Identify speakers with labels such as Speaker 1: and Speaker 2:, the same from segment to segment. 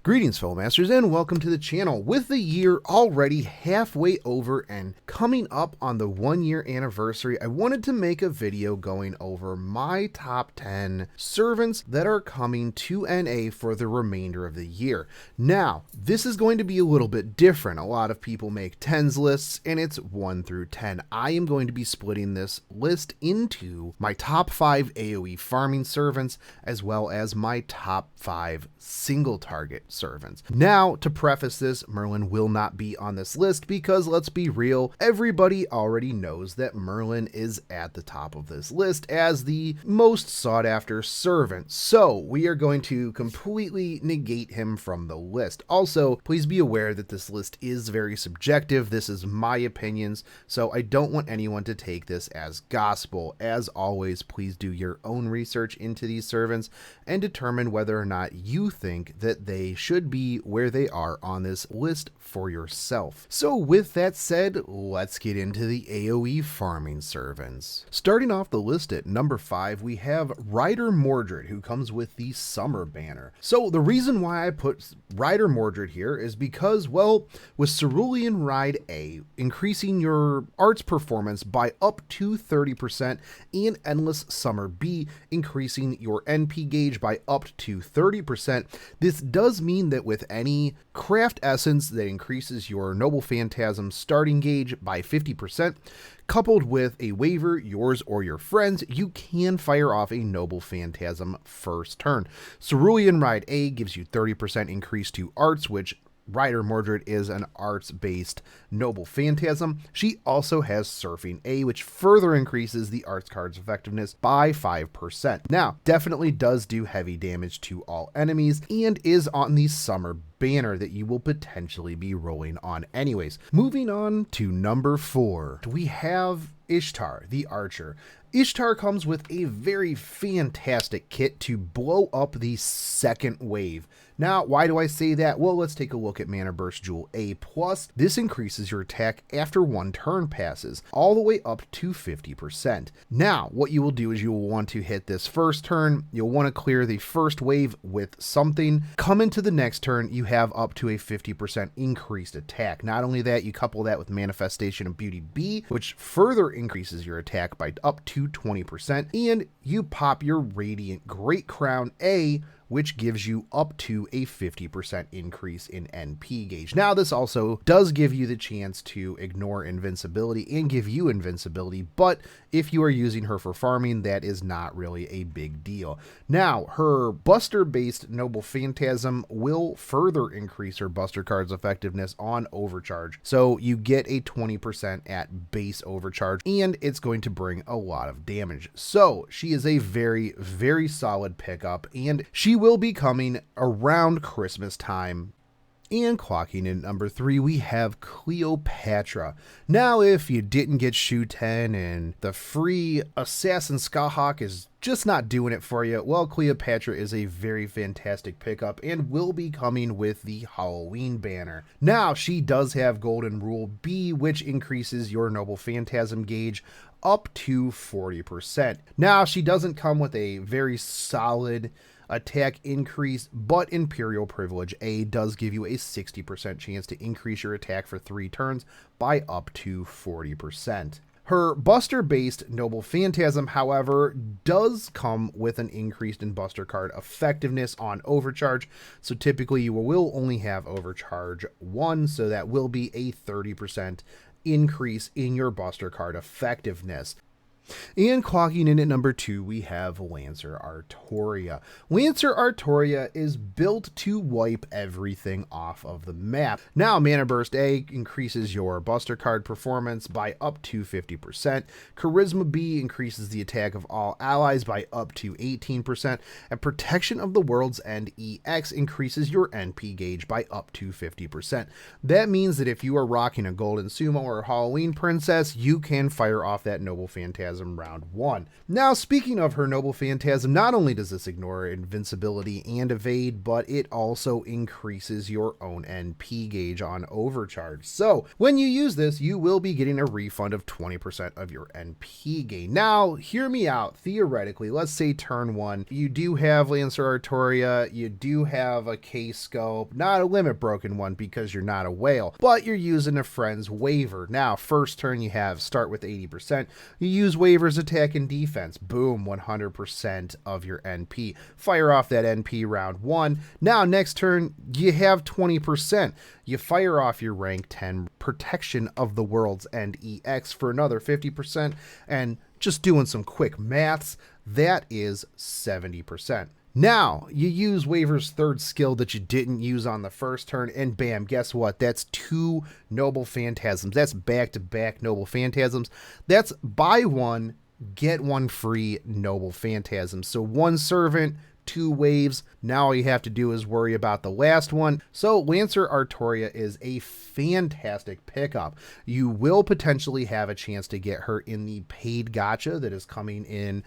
Speaker 1: Greetings, fellow masters, and welcome to the channel. With the year already halfway over and coming up on the 1-year anniversary, I wanted to make a video going over my top 10 servants that are coming to NA for the remainder of the year. Now, this is going to be a little bit different. A lot of people make 10s lists, and it's 1 through 10. I am going to be splitting this list into my top 5 AoE farming servants, as well as my top 5 single target servants. Now, to preface this, Merlin will not be on this list because, let's be real, everybody already knows that Merlin is at the top of this list as the most sought after servant. So we are going to completely negate him from the list. Also, please be aware that this list is very subjective. This is my opinions, so I don't want anyone to take this as gospel. As always, please do your own research into these servants and determine whether or not you think that they should be where they are on this list for yourself. So with that said, let's get into the AoE farming servants. Starting off the list at number 5, we have Rider Mordred, who comes with the Summer Banner. So the reason why I put Rider Mordred here is because, well, with Cerulean Ride A, increasing your arts performance by up to 30%, and Endless Summer B, increasing your NP gauge by up to 30%, this does mean that with any craft essence that increases your Noble Phantasm starting gauge by 50%, coupled with a waiver, yours or your friends, you can fire off a Noble Phantasm first turn. Cerulean Ride A gives you 30% increase to arts, which Rider Mordred is an arts-based Noble Phantasm. She also has Surfing A, which further increases the arts card's effectiveness by 5%. Now, definitely does do heavy damage to all enemies and is on the Summer Banner that you will potentially be rolling on anyways. Moving on to number 4, we have Ishtar, the Archer. Ishtar comes with a very fantastic kit to blow up the second wave. Now, why do I say that? Well, let's take a look at Mana Burst Jewel A+. This increases your attack after 1 turn passes, all the way up to 50%. Now, what you will do is you will want to hit this first turn, you'll want to clear the first wave with something, come into the next turn, you have up to a 50% increased attack. Not only that, you couple that with Manifestation of Beauty B, which further increases your attack by up to 20%, and you pop your Radiant Great Crown A, which gives you up to a 50% increase in NP gauge. Now, this also does give you the chance to ignore invincibility and give you invincibility, but if you are using her for farming, that is not really a big deal. Now, her Buster-based Noble Phantasm will further increase her Buster card's effectiveness on Overcharge, so you get a 20% at base Overcharge, and it's going to bring a lot of damage. So, she is a very, very solid pickup, and she will be coming around Christmas time. And clocking in number 3, we have Cleopatra. Now, if you didn't get Shoe 10 and the free Assassin Skahawk is just not doing it for you, well, Cleopatra is a very fantastic pickup and will be coming with the Halloween banner. Now, she does have Golden Rule B, which increases your Noble Phantasm gauge up to 40%. Now, she doesn't come with a very solid attack increase, but Imperial Privilege A does give you a 60% chance to increase your attack for 3 turns by up to 40%. Her Buster-based Noble Phantasm, however, does come with an increase in Buster card effectiveness on Overcharge, so typically you will only have Overcharge 1, so that will be a 30% increase in your Buster card effectiveness. And clocking in at number 2, we have Lancer Artoria. Lancer Artoria is built to wipe everything off of the map. Now, Mana Burst A increases your Buster card performance by up to 50%. Charisma B increases the attack of all allies by up to 18%. And Protection of the World's End EX increases your NP gauge by up to 50%. That means that if you are rocking a Golden Sumo or a Halloween Princess, you can fire off that Noble Phantasm Phantasm round 1. Now, speaking of her Noble Phantasm, not only does this ignore invincibility and evade, but it also increases your own NP gauge on overcharge. So when you use this, you will be getting a refund of 20% of your NP gain. Now, hear me out. Theoretically, let's say turn 1, you do have Lancer Artoria, you do have a K-Scope, not a limit broken one because you're not a whale, but you're using a friend's waiver. Now, first turn you have start with 80%, you use waivers attack and defense, boom, 100% of your NP. Fire off that NP round 1. Now, next turn, you have 20%. You fire off your rank 10 protection of the world's end EX for another 50%, and just doing some quick maths, that is 70%. Now, you use Waiver's third skill that you didn't use on the first turn, and bam, guess what? That's 2 Noble Phantasms. That's back-to-back Noble Phantasms. That's buy 1, get 1 free Noble Phantasms. So 1 Servant, 2 waves. Now all you have to do is worry about the last one. So Lancer Artoria is a fantastic pickup. You will potentially have a chance to get her in the paid gacha that is coming in,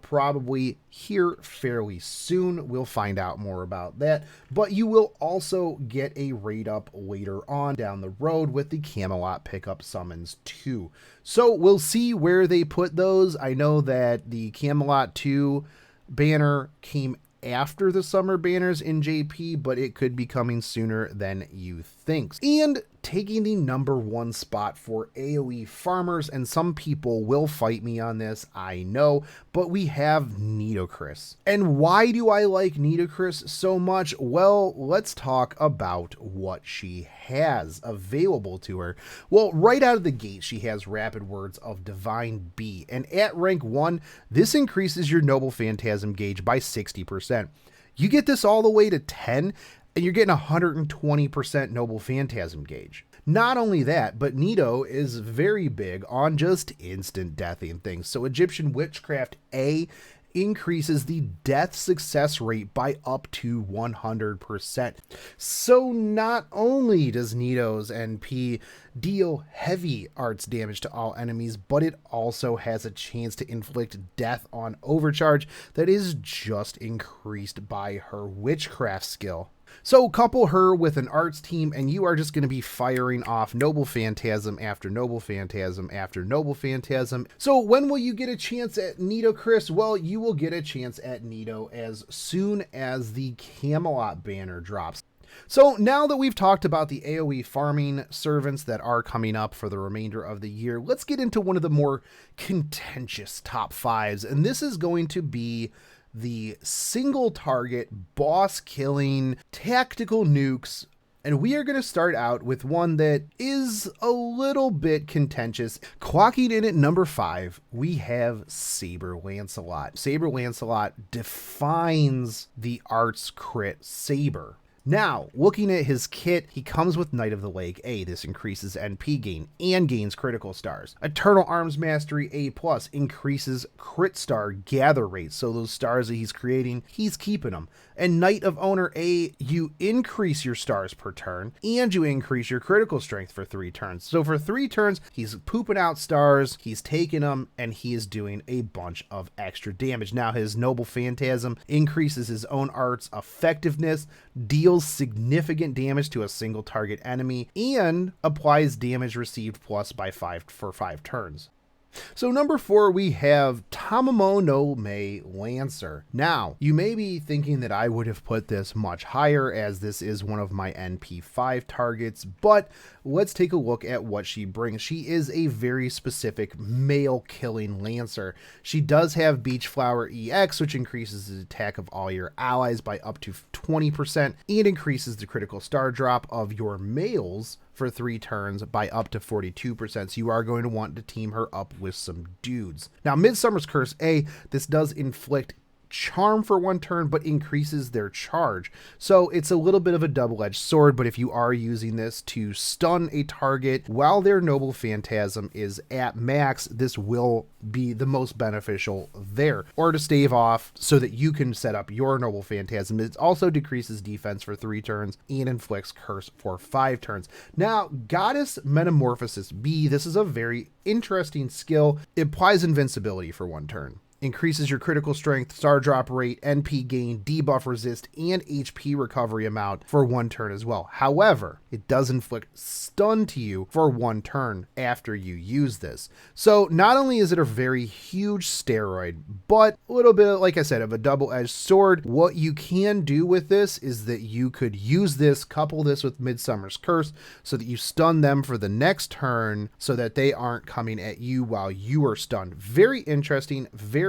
Speaker 1: probably here fairly soon. We'll find out more about that. But you will also get a raid up later on down the road with the Camelot pickup summons too. So we'll see where they put those. I know that the Camelot 2 banner came after the summer banners in JP, but it could be coming sooner than you think. And taking the number 1 spot for AoE farmers, and some people will fight me on this, I know, but we have Nitocris. And why do I like Nitocris so much? Well, let's talk about what she has available to her. Well, right out of the gate, she has Rapid Words of Divine B, and at rank 1, this increases your Noble Phantasm gauge by 60%. You get this all the way to 10, and you're getting 120% Noble Phantasm gauge. Not only that, but Nito is very big on just instant deathing things. So Egyptian Witchcraft A increases the death success rate by up to 100%. So not only does Nito's NP deal heavy arts damage to all enemies, but it also has a chance to inflict death on overcharge that is just increased by her witchcraft skill. So couple her with an arts team and you are just going to be firing off Noble Phantasm after Noble Phantasm after Noble Phantasm. So when will you get a chance at Nitocris? Well, you will get a chance at Nito as soon as the Camelot banner drops. So now that we've talked about the AoE farming servants that are coming up for the remainder of the year, let's get into one of the more contentious top 5s, and this is going to be the single target boss killing tactical nukes. And we are going to start out with one that is a little bit contentious. Clocking in at number 5, we have Saber Lancelot. Saber Lancelot defines the arts crit Saber. Now, looking at his kit, he comes with Knight of the Lake A. This increases NP gain and gains critical stars. Eternal Arms Mastery A+, increases crit star gather rate. So those stars that he's creating, he's keeping them. And Knight of Owner A, you increase your stars per turn, and you increase your critical strength for 3 turns. So for 3 turns, he's pooping out stars, he's taking them, and he is doing a bunch of extra damage. Now his Noble Phantasm increases his own art's effectiveness, deals significant damage to a single target enemy, and applies damage received plus by 5 for 5 turns. So number 4, we have Tamamo no Mei Lancer. Now, you may be thinking that I would have put this much higher as this is one of my NP5 targets, but let's take a look at what she brings. She is a very specific male killing Lancer. She does have Beach Flower EX, which increases the attack of all your allies by up to 20% and increases the critical star drop of your males for 3 turns by up to 42%. So you are going to want to team her up with some dudes. Now, Midsummer's Curse A, this does inflict charm for 1 turn, but increases their charge. So it's a little bit of a double-edged sword, but if you are using this to stun a target while their Noble Phantasm is at max, this will be the most beneficial there. Or to stave off so that you can set up your Noble Phantasm. It also decreases defense for 3 turns and inflicts curse for 5 turns. Now, Goddess Metamorphosis B, this is a very interesting skill. It applies invincibility for 1 turn. Increases your critical strength, star drop rate, NP gain, debuff resist, and HP recovery amount for 1 turn as well. However, it does inflict stun to you for 1 turn after you use this. So not only is it a very huge steroid, but a little bit, like I said, of a double-edged sword. What you can do with this is that you could use this, couple this with Midsummer's Curse, so that you stun them for the next turn so that they aren't coming at you while you are stunned. Very interesting, very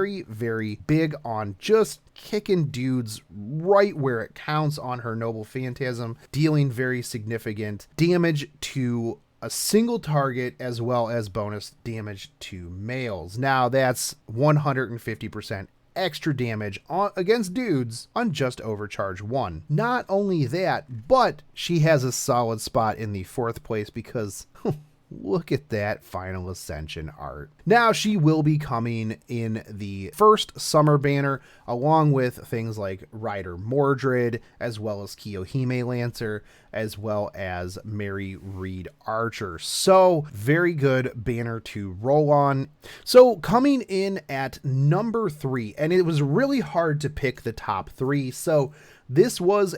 Speaker 1: big on just kicking dudes right where it counts on her Noble Phantasm, dealing very significant damage to a single target as well as bonus damage to males. Now that's 150% extra damage against dudes on just overcharge 1. Not only that, but she has a solid spot in the 4th place because look at that Final Ascension art. Now she will be coming in the 1st summer banner along with things like Rider Mordred, as well as Kiyohime Lancer, as well as Mary Reed Archer. So very good banner to roll on. So coming in at number 3, and it was really hard to pick the top 3. So this was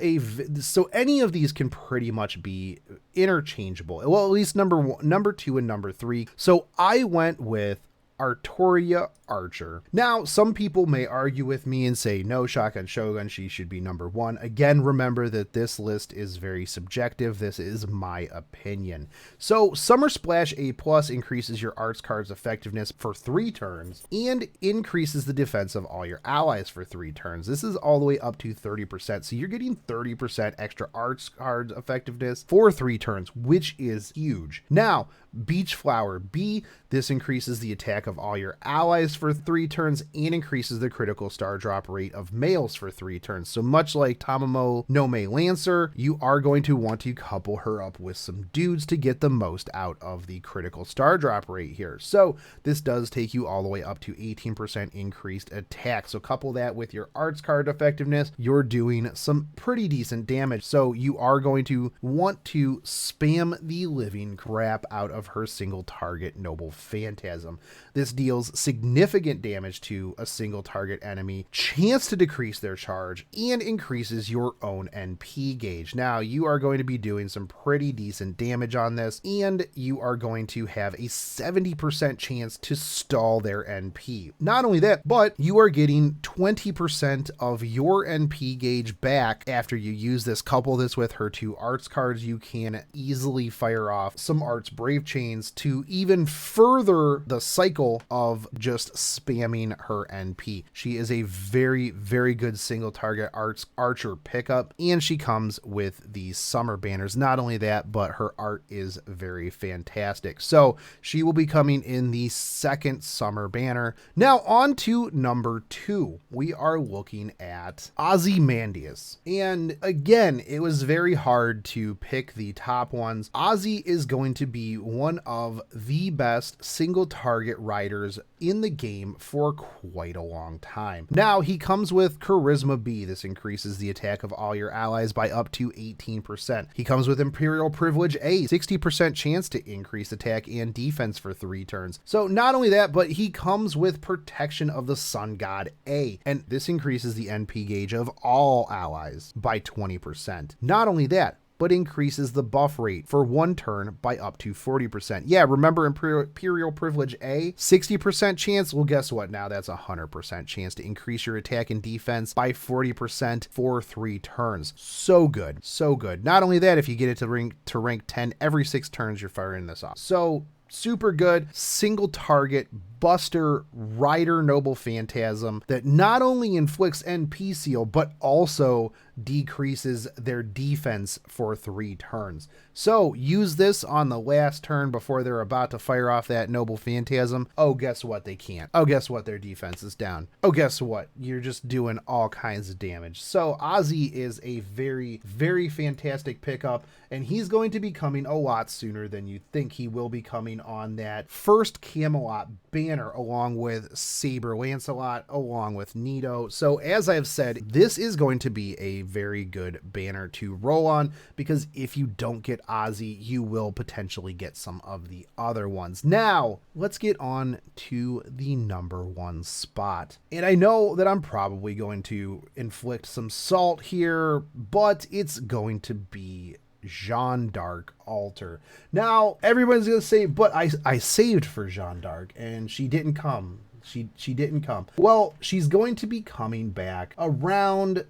Speaker 1: so any of these can pretty much be interchangeable. Well, at least number 2 and number 3. So I went with Artoria Archer. Now, some people may argue with me and say, no, Shotgun Shogun, she should be number 1. Again, remember that this list is very subjective. This is my opinion. So Summer Splash A+ increases your arts card's effectiveness for 3 turns and increases the defense of all your allies for 3 turns. This is all the way up to 30%. So you're getting 30% extra arts card effectiveness for 3 turns, which is huge. Now, Beach Flower B, this increases the attack of all your allies for 3 turns and increases the critical star drop rate of males for 3 turns. So much like Tamamo no Me Lancer, you are going to want to couple her up with some dudes to get the most out of the critical star drop rate here. So this does take you all the way up to 18% increased attack. So couple that with your arts card effectiveness, you're doing some pretty decent damage. So you are going to want to spam the living crap out of her single target Noble Phantasm. This deals significant damage to a single target enemy, chance to decrease their charge, and increases your own NP gauge. Now, you are going to be doing some pretty decent damage on this, and you are going to have a 70% chance to stall their NP. Not only that, but you are getting 20% of your NP gauge back after you use this. Couple this with her 2 arts cards, you can easily fire off some arts brave chains to even further the cycle of just spamming her NP. She is a very good single target archer pickup, and she comes with these summer banners. Not only that, but her art is very fantastic. So she will be coming in the 2nd summer banner. Now on to number 2. We are looking at Ozymandias. And again, it was very hard to pick the top ones. Ozzy is going to be one of the best single target riders in the game for quite a long time. Now, he comes with Charisma B. This increases the attack of all your allies by up to 18%. He comes with Imperial Privilege A, 60% chance to increase attack and defense for 3 turns. So not only that, but he comes with Protection of the Sun God A, and this increases the NP gauge of all allies by 20%. Not only that, but increases the buff rate for 1 turn by up to 40%. Yeah, remember Imperial Privilege A? 60% chance? Well, guess what? Now that's 100% chance to increase your attack and defense by 40% for 3 turns. So good. So good. Not only that, if you get it to rank 10, every 6 turns you're firing this off. So super good, single target, Buster Rider Noble Phantasm that not only inflicts NP seal, but also decreases their defense for 3 turns. So use this on the last turn before they're about to fire off that Noble Phantasm. Oh, guess what? They can't. Oh, guess what? Their defense is down. Oh, guess what? You're just doing all kinds of damage. So Ozzy is a very, very fantastic pickup, and he's going to be coming a lot sooner than you think. He will be coming on that first Camelot banner along with Saber, Lancelot, along with Nito. So as I've said, this is going to be a very good banner to roll on, because if you don't get Ozzy, you will potentially get some of the other ones. Now, let's get on to the number 1 spot. And I know that I'm probably going to inflict some salt here, but it's going to be Jeanne d'Arc altar. Now, everybody's going to say, but I saved for Jeanne d'Arc and she didn't come. She didn't come. Well, she's going to be coming back around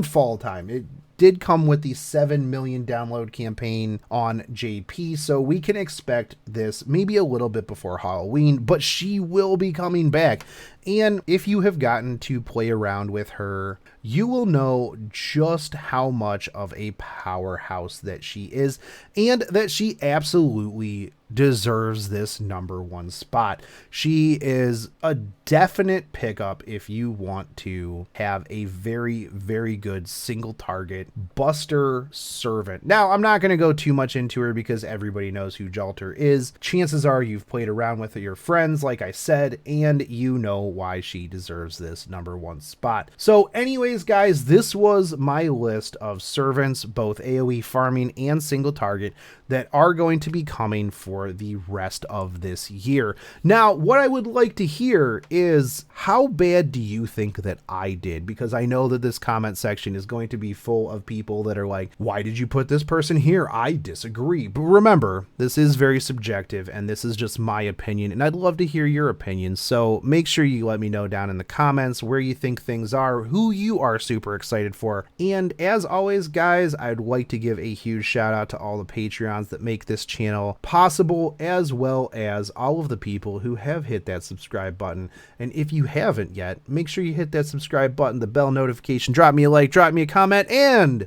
Speaker 1: fall time. It did come with the 7 million download campaign on JP, so we can expect this maybe a little bit before Halloween, but she will be coming back. And if you have gotten to play around with her, you will know just how much of a powerhouse that she is, and that she absolutely deserves this number 1 spot. She is a definite pickup if you want to have a very, very good single target Buster servant. Now, I'm not going to go too much into her because everybody knows who Jalter is. Chances are you've played around with your friends, like I said, and you know why she deserves this number 1 spot. So anyways, guys, this was my list of servants, both AoE farming and single target, that are going to be coming for the rest of this year. Now, what I would like to hear is, how bad do you think that I did? Because I know that this comment section is going to be full of people that are like, why did you put this person here? I disagree. But remember, this is very subjective and this is just my opinion, and I'd love to hear your opinion. So make sure you let me know down in the comments where you think things are, who you are super excited for. And as always, guys, I'd like to give a huge shout out to all the Patreons that make this channel possible, as well as all of the people who have hit that subscribe button. And if you haven't yet, make sure you hit that subscribe button, the bell notification, drop me a like, drop me a comment, and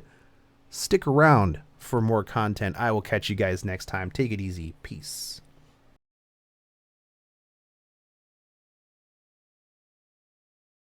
Speaker 1: stick around for more content. I will catch you guys next time. Take it easy. Peace.